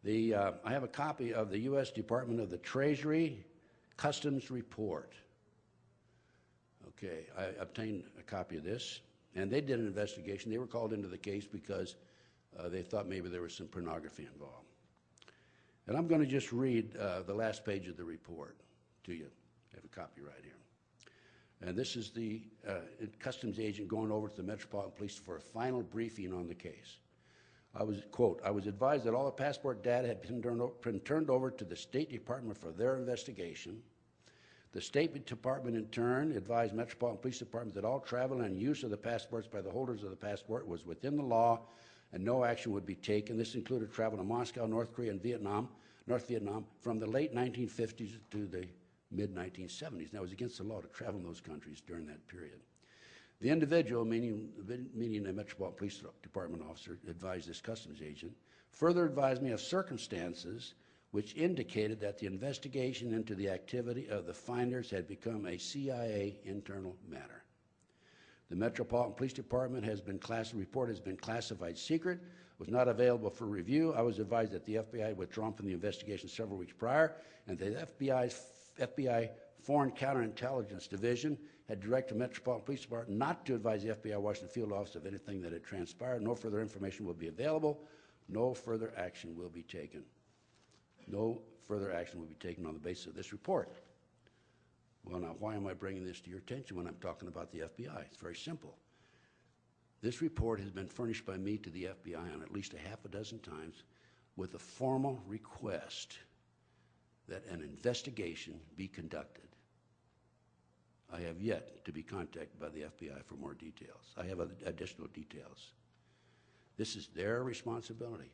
I have a copy of the U.S. Department of the Treasury Customs Report. Okay, I obtained a copy of this, and they did an investigation. They were called into the case because they thought maybe there was some pornography involved. And I'm going to just read the last page of the report to you. I have a copy right here. And this is the customs agent going over to the Metropolitan Police for a final briefing on the case. I was, quote, I was advised that all the passport data had been turned over to the State Department for their investigation. The State Department, in turn, advised Metropolitan Police Department that all travel and use of the passports by the holders of the passport was within the law and no action would be taken. This included travel to Moscow, North Korea, and North Vietnam, from the late 1950s to the mid-1970s. Now, it was against the law to travel in those countries during that period. The individual, meaning a Metropolitan Police Department officer, advised this customs agent, further advised me of circumstances which indicated that the investigation into the activity of the finders had become a CIA internal matter. The Metropolitan Police Department report has been classified secret, was not available for review. I was advised that the FBI had withdrawn from the investigation several weeks prior, and the FBI Foreign Counterintelligence Division had directed the Metropolitan Police Department not to advise the FBI Washington Field Office of anything that had transpired. No further information will be available. No further action will be taken. No further action will be taken on the basis of this report. Well, now, why am I bringing this to your attention when I'm talking about the FBI? It's very simple. This report has been furnished by me to the FBI on at least a half a dozen times with a formal request that an investigation be conducted. I have yet to be contacted by the FBI for more details. I have additional details. This is their responsibility.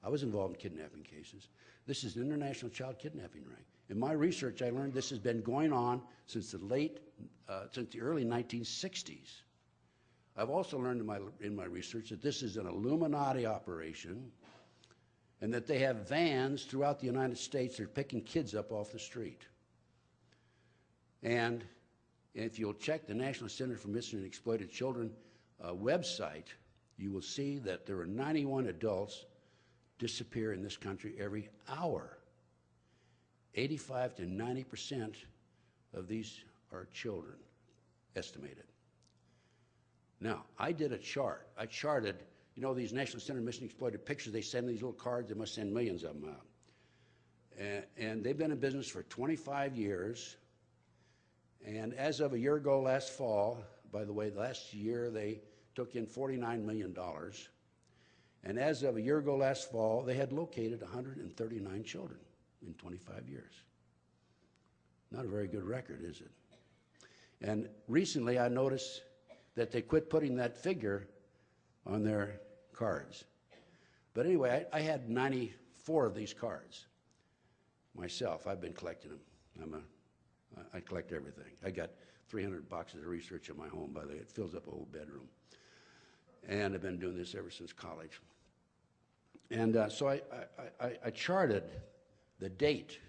I was involved in kidnapping cases. This is an international child kidnapping ring. In my research, I learned this has been going on since the early 1960s. I've also learned in my research that this is an Illuminati operation and that they have vans throughout the United States that are picking kids up off the street. And if you'll check the National Center for Missing and Exploited Children website, you will see that there are 91 adults disappear in this country every hour. 85 to 90% of these are children, estimated. Now, I did a chart. I charted, you know, these National Center for Missing and Exploited pictures, they send these little cards, they must send millions of them out. And they've been in business for 25 years. And as of a year ago last fall, by the way, last year they took in $49 million. And as of a year ago last fall, they had located 139 children in 25 years. Not a very good record, is it? And recently I noticed that they quit putting that figure on their cards. But anyway, I had 94 of these cards myself. I've been collecting them. I collect everything. I got 300 boxes of research in my home, by the way. It fills up a whole bedroom. And I've been doing this ever since college. And so I charted the date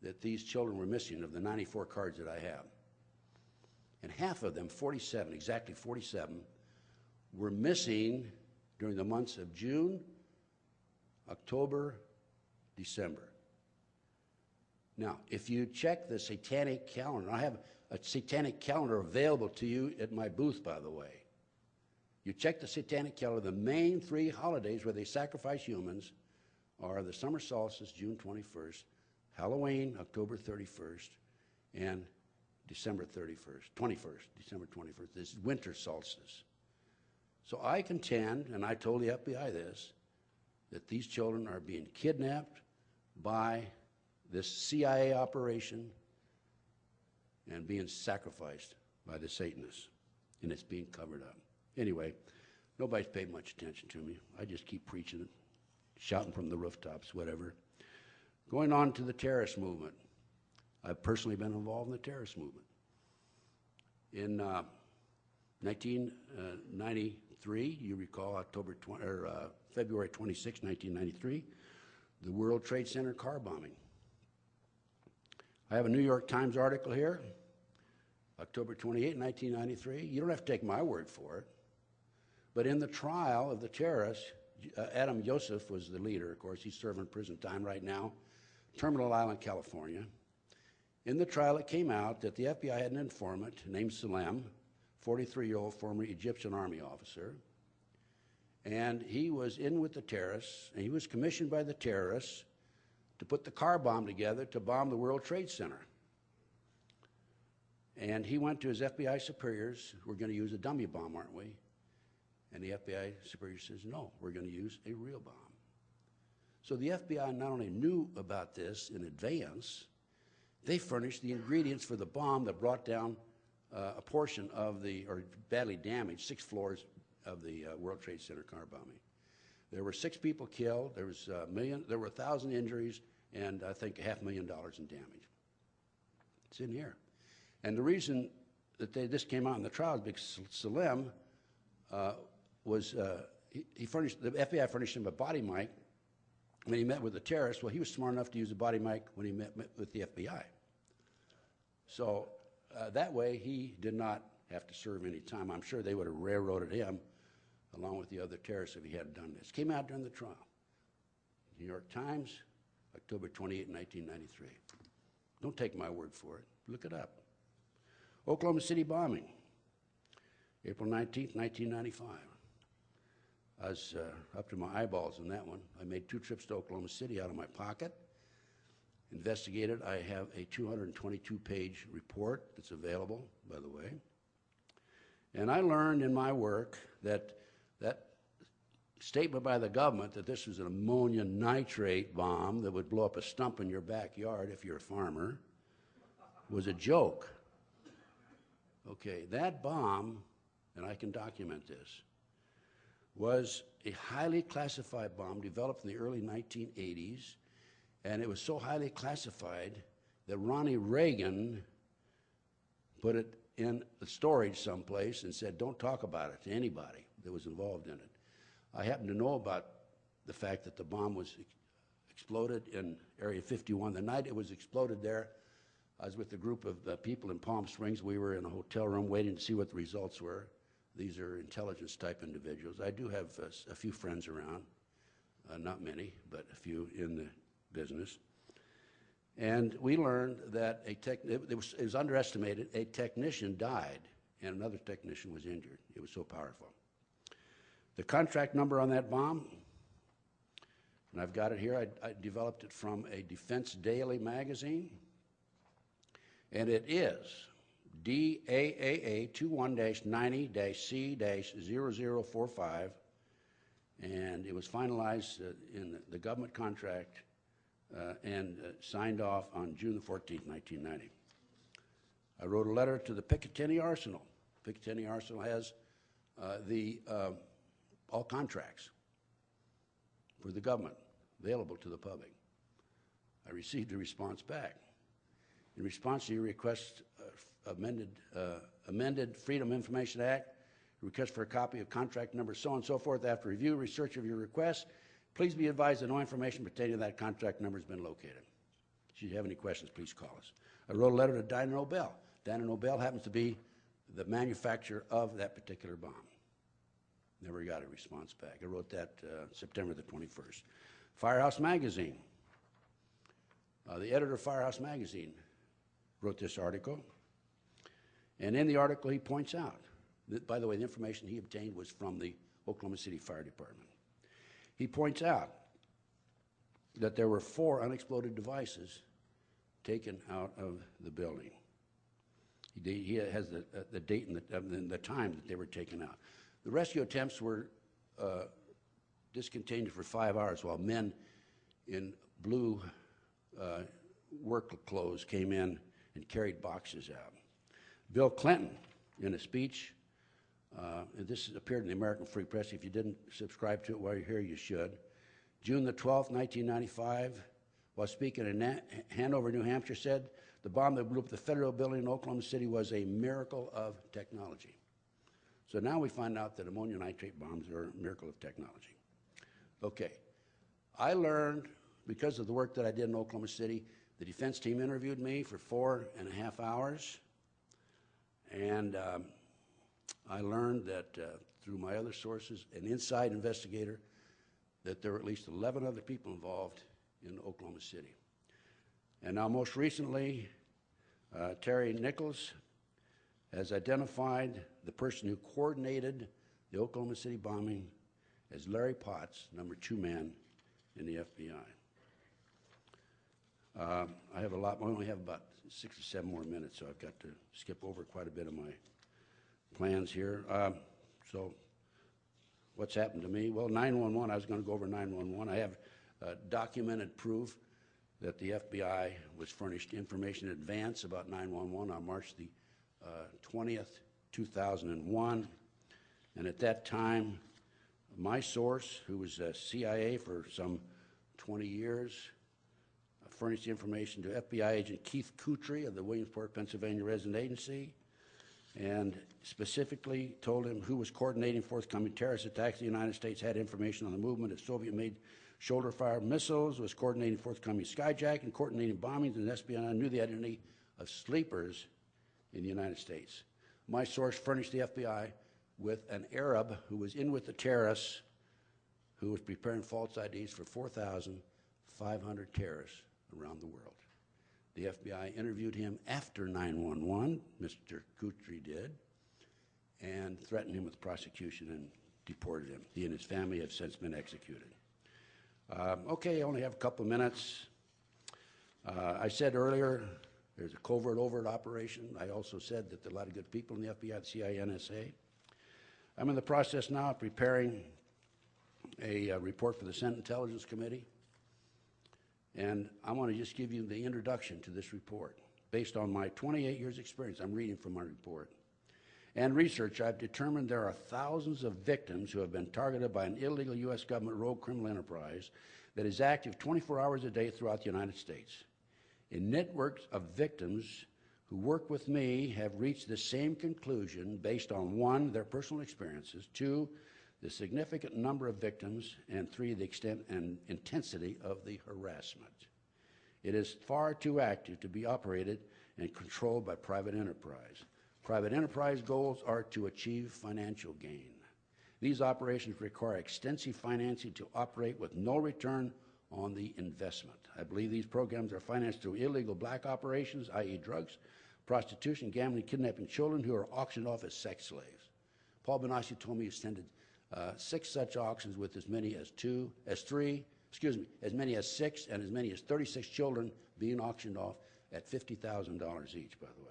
that these children were missing of the 94 cards that I have. And half of them, 47, exactly 47, were missing during the months of June, October, December. Now, if you check the satanic calendar, I have a satanic calendar available to you at my booth, by the way. You check the satanic calendar, the main 3 holidays where they sacrifice humans are the summer solstice, June 21st, Halloween, October 31st, and December 21st, December 21st, this winter solstice. So I contend, and I told the FBI this, that these children are being kidnapped by this CIA operation and being sacrificed by the Satanists, and it's being covered up. Anyway, nobody's paid much attention to me. I just keep preaching it, shouting from the rooftops, whatever. Going on to the terrorist movement. I've personally been involved in the terrorist movement. In 1993, you recall February 26, 1993, the World Trade Center car bombing. I have a New York Times article here, October 28, 1993. You don't have to take my word for it. But in the trial of the terrorists, Adam Yosef was the leader, of course. He's serving prison time right now, Terminal Island, California. In the trial, it came out that the FBI had an informant named Salem, 43-year-old former Egyptian army officer, and he was in with the terrorists, and he was commissioned by the terrorists to put the car bomb together to bomb the World Trade Center. And he went to his FBI superiors, we're going to use a dummy bomb, aren't we? And the FBI superior says, no, we're going to use a real bomb. So the FBI not only knew about this in advance, they furnished the ingredients for the bomb that brought down a portion of the, or badly damaged, 6 floors of the World Trade Center car bombing. There were 6 people killed, there were 1,000 injuries, and I think $500,000 in damage. It's in here. And the reason that this came out in the trial is because Salem he furnished, the FBI furnished him a body mic when he met with the terrorists. Well, he was smart enough to use a body mic when he met with the FBI. So that way, he did not have to serve any time. I'm sure they would have railroaded him along with the other terrorists if he had done this. Came out during the trial. New York Times, October 28, 1993. Don't take my word for it. Look it up. Oklahoma City bombing, April 19, 1995. I was up to my eyeballs in that one. I made 2 trips to Oklahoma City out of my pocket. Investigated. I have a 222-page report that's available, by the way. And I learned in my work that that statement by the government that this was an ammonium nitrate bomb that would blow up a stump in your backyard if you're a farmer was a joke. Okay, that bomb, and I can document this, was a highly classified bomb developed in the early 1980s, and it was so highly classified that Ronnie Reagan put it in the storage someplace and said, don't talk about it to anybody that was involved in it. I happen to know about the fact that the bomb was exploded in Area 51. The night it was exploded there, I was with a group of people in Palm Springs. We were in a hotel room waiting to see what the results were. These are intelligence-type individuals. I do have a few friends around, not many, but a few in the business. And we learned that it was underestimated. A technician died, and another technician was injured. It was so powerful. The contract number on that bomb, and I've got it here. I developed it from a Defense Daily magazine, and it is DAAA 21-90-C-0045, and it was finalized in the government contract and signed off on June 14, 1990. I wrote a letter to the Picatinny Arsenal. Picatinny Arsenal has all contracts for the government available to the public. I received a response back. In response to your request, amended Freedom of Information Act, request for a copy of contract number so on and so forth. After review, research of your request, please be advised that no information pertaining to that contract number has been located. If you have any questions, please call us. I wrote a letter to Dyno Nobel. Dyno Nobel happens to be the manufacturer of that particular bomb. Never got a response back. I wrote that September the 21st. Firehouse Magazine. The editor of Firehouse Magazine wrote this article. And in the article, he points out that, by the way, the information he obtained was from the Oklahoma City Fire Department. He points out that there were 4 unexploded devices taken out of the building. He has the date and the time that they were taken out. The rescue attempts were discontinued for 5 hours while men in blue work clothes came in and carried boxes out. Bill Clinton, in a speech, and this appeared in the American Free Press. If you didn't subscribe to it while you're here, you should. June the 12th, 1995, while speaking in Hanover, New Hampshire, said the bomb that blew up the federal building in Oklahoma City was a miracle of technology. So now we find out that ammonium nitrate bombs are a miracle of technology. Okay, I learned, because of the work that I did in Oklahoma City, the defense team interviewed me for 4.5 hours, and I learned that through my other sources, an inside investigator that there were at least 11 other people involved in Oklahoma City. And now most recently, Terry Nichols has identified the person who coordinated the Oklahoma City bombing as Larry Potts, number 2 man in the FBI. I have a lot, I only have about 6 or 7 more minutes, so I've got to skip over quite a bit of my plans here. So what's happened to me? Well, 911, I was going to go over 911. I have documented proof that the FBI was furnished information in advance about 911 on March the 20th, 2001. And at that time, my source, who was CIA for some 20 years, furnished the information to FBI agent Keith Kutry of the Williamsport, Pennsylvania Resident Agency, and specifically told him who was coordinating forthcoming terrorist attacks in the United States, had information on the movement of Soviet-made shoulder-fire missiles, was coordinating forthcoming skyjacking, coordinating bombings, and the FBI knew the identity of sleepers in the United States. My source furnished the FBI with an Arab who was in with the terrorists, who was preparing false IDs for 4,500 terrorists around the world. The FBI interviewed him after 9/11, Mr. Kutry did, and threatened him with prosecution and deported him. He and his family have since been executed. Okay, I only have a couple of minutes. I said earlier there's a covert-overt operation. I also said that there are a lot of good people in the FBI, the CIA, NSA. I'm in the process now of preparing a report for the Senate Intelligence Committee, and I want to just give you the introduction to this report. Based on my 28 years experience, I'm reading from my report, and research, I've determined there are thousands of victims who have been targeted by an illegal U.S. government rogue criminal enterprise that is active 24 hours a day throughout the United States. And networks of victims who work with me have reached the same conclusion based on 1, their personal experiences, 2, the significant number of victims, and 3, the extent and intensity of the harassment. It is far too active to be operated and controlled by private enterprise. Private enterprise goals are to achieve financial gain. These operations require extensive financing to operate with no return on the investment. I believe these programs are financed through illegal black operations, i.e. drugs, prostitution, gambling, kidnapping children who are auctioned off as sex slaves. Paul Benassi told me he attended 6 such auctions with as many as 6 and as many as 36 children being auctioned off at $50,000 each, by the way.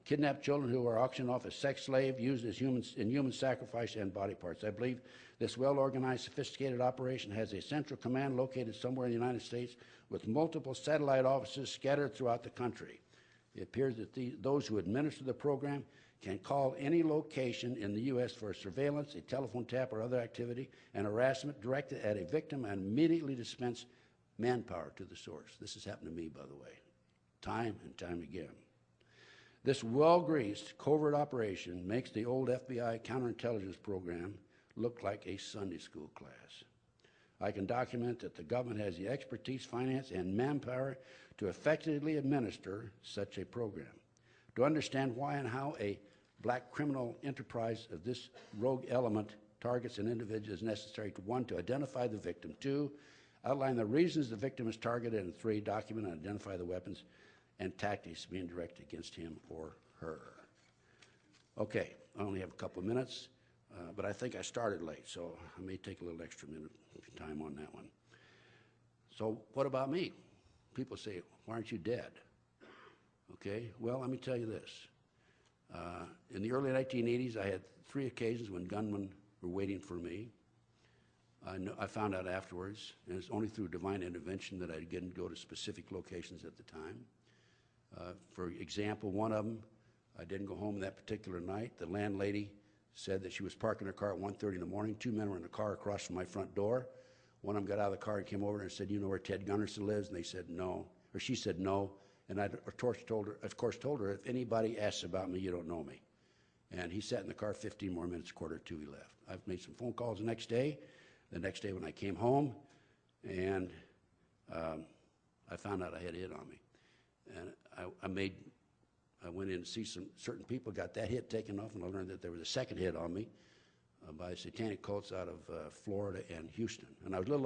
Kidnapped children who are auctioned off as sex slaves, used as human sacrifice and body parts. I believe this well-organized, sophisticated operation has a central command located somewhere in the United States with multiple satellite offices scattered throughout the country. It appears that those who administer the program can call any location in the U.S. for surveillance, a telephone tap, or other activity, and harassment directed at a victim and immediately dispense manpower to the source. This has happened to me, by the way, time and time again. This well-greased covert operation makes the old FBI counterintelligence program look like a Sunday school class. I can document that the government has the expertise, finance, and manpower to effectively administer such a program. To understand why and how a black criminal enterprise of this rogue element targets an individual is necessary to 1, to identify the victim, 2, outline the reasons the victim is targeted, and 3, document and identify the weapons and tactics being directed against him or her. Okay, I only have a couple of minutes, but I think I started late, so I may take a little extra minute time on that one. So what about me? People say, why aren't you dead? Okay, well, let me tell you this. In the early 1980s, I had 3 occasions when gunmen were waiting for me. I found out afterwards, and it's only through divine intervention that I didn't go to specific locations at the time. For example, one of them, I didn't go home that particular night. The landlady said that she was parking her car at 1:30 in the morning. 2 men were in the car across from my front door. One of them got out of the car and came over and said, "You know where Ted Gunderson lives?" And they said no, or she said no. And I, of course, told her, if anybody asks about me, you don't know me. And he sat in the car 15 more minutes, 1:45 he left. I've made some phone calls the next day. The next day when I came home, and I found out I had a hit on me. And I went in to see some certain people, got that hit taken off, and I learned that there was a second hit on me by satanic cults out of Florida and Houston. And I was a little